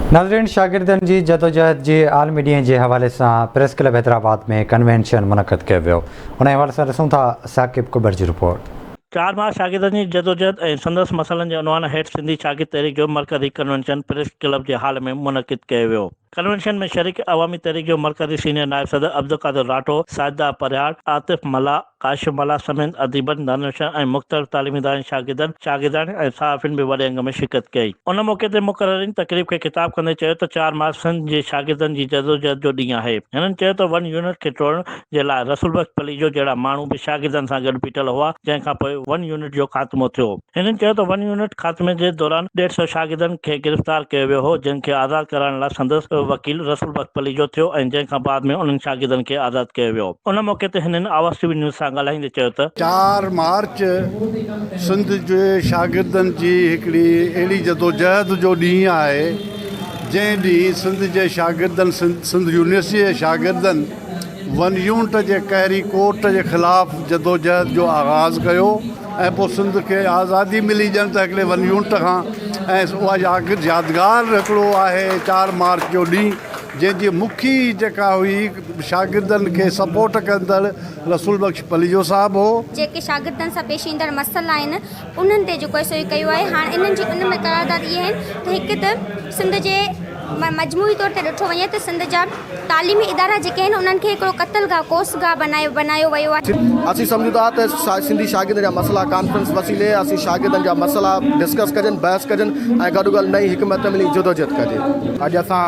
नाज़रीन, शागिर्दनि जी जदोजहद जी आलमी ॾींहं जे हवाले सां प्रेस क्लब हैदराबाद में कन्वेंशन मुनक़द कयो वियो। उन हवाले सां ॾिसूं था साकिब कुबर जी रिपोर्ट। 4 मार्च शागिर्दनि जी जदोजहद ऐं संदसि मसइलनि जे उनवान हेठि सिंधी शागिर्द तहरीक जो मरकज़ी कन्वेंशन प्रेस क्लब जे हाल में मुनक़िद कयो वियो। कन्वेंशन में शरीक अवामी तहरीक जो मरकज़ी सीनियर नायब सदर अब्दुल कादिर राठौर, साजिदा परिहार, आतिफ मला, काशिफ मला समेत अदीबनि, दानिशनि ऐं मुख़्तलिफ़ तालीमी इदारनि शागिर्दनि ऐं सहाफ़ियुनि बि वॾे अंग में शिरकत कई। उन मौक़े ते मुक़ररीन तक़रीब खे ख़िताब कंदे चयो त 4 मार्च सिंध जे शागिर्दनि जी जदोजहद जो ॾींहुं आहे। हिननि चयो त 1 यूनिट खे तोड़ण जे लाइ रसूल बख्श पलीजो जहिड़ा माण्हू बि शागिर्दनि सां गॾु बीठल हुआ, जंहिंखां पोइ 1 यूनिट जो ख़ात्मो थियो। हिननि चयो त 1 यूनिट ख़ात्मे जे दौरान 150 शागिर्दनि खे गिरफ़्तार कयो वियो हो, जंहिंखे आज़ाद कराइण लाइ संदसि वकील रसूल बख्श पलीजो थियो ऐं जंहिंखां बाद में उन्हनि शागिर्दनि खे आज़ाद कयो वियो। उन मौक़े ते हिननि आवाज़ टीवी न्यूज़ सां ॻाल्हाईंदे चयो त 4 मार्च सिंध जे शागिर्दनि जी हिकिड़ी अहिड़ी जदोजहद जो ॾींहुं आहे जंहिं ॾींहुं सिंध जे शागिर्दनि सिंध यूनिवर्सिटी जे शागिर्दनि 1 यूनिट जे कहरी कोर्ट जे ख़िलाफ़ु जदोजहद जो आगाज़ कयो ऐं पोइ सिंध खे आज़ादी मिली ॼण त हिकिड़े 1 यूनिट खां। ऐं उहा यादगार हिकिड़ो आहे 4 मार्च जो ॾींहुं, जंहिंजी मुखी जेका हुई शागिर्दनि खे सपोर्ट कंदड़ रसूल बख्श पलीजो साहिबु हो। जेके शागिर्दनि सां पेश ईंदड़ मसइला आहिनि उन्हनि ते जेको सो कयो आहे। हाणे इन्हनि जी उन में क़रारदाद इहे आहिनि त हिकु त सिंध जे मजमूई तौर ते ॾिठो वञे त सिंध जा तालीमी इदारा जेके आहिनि उन्हनि खे हिकिड़ो क़तलगाह कोर्सगाह बनायो वियो आहे। असीं सम्झूं था त सिंधी शागिर्दनि जा मसइला कॉन्फ्रेंस वसीले असीं शागिर्दनि जा मसइला डिस्कस कजनि, बहस कजनि ऐं गॾोगॾु नई हिकमत मिली जदोजहद कजे। अॼु असां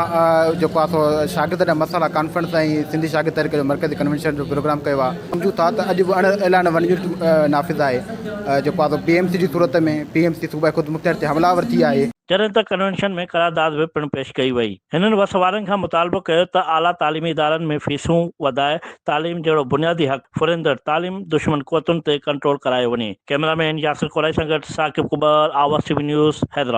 जेको आहे सो शागिर्द जा मसइला कॉन्फ्रेंस ऐं सिंधी शागिर्द तहरीक जो मरकज़ी कन्वेंशन जो प्रोग्राम कयो आहे। सम्झूं था त अॼु बि ऐलान 1 यूनिट नाफ़िज़ आहे, जेको आहे PMC जी सूरत में PMC सूबा ख़ुदि मुख़्तियार ते हमलावर थी आहे। जॾहिं त कन्वेंशन में क़रारदाद बि पिणु पेश कई वई। हिननि वसवारनि खां मुतालबो कयो त आला तालीमी इदारनि में फीसूं वधाए तालीम जहिड़ो बुनियादी हक़ फुरिंदड़ तालीम दुश्मन क़ुवतुनि ते कंट्रोल करायो वञे। कैमरामैन यासिर कुरैशी सां गॾु साकिब कुबर, आवाज़ टीवी न्यूज़, हैदराबाद।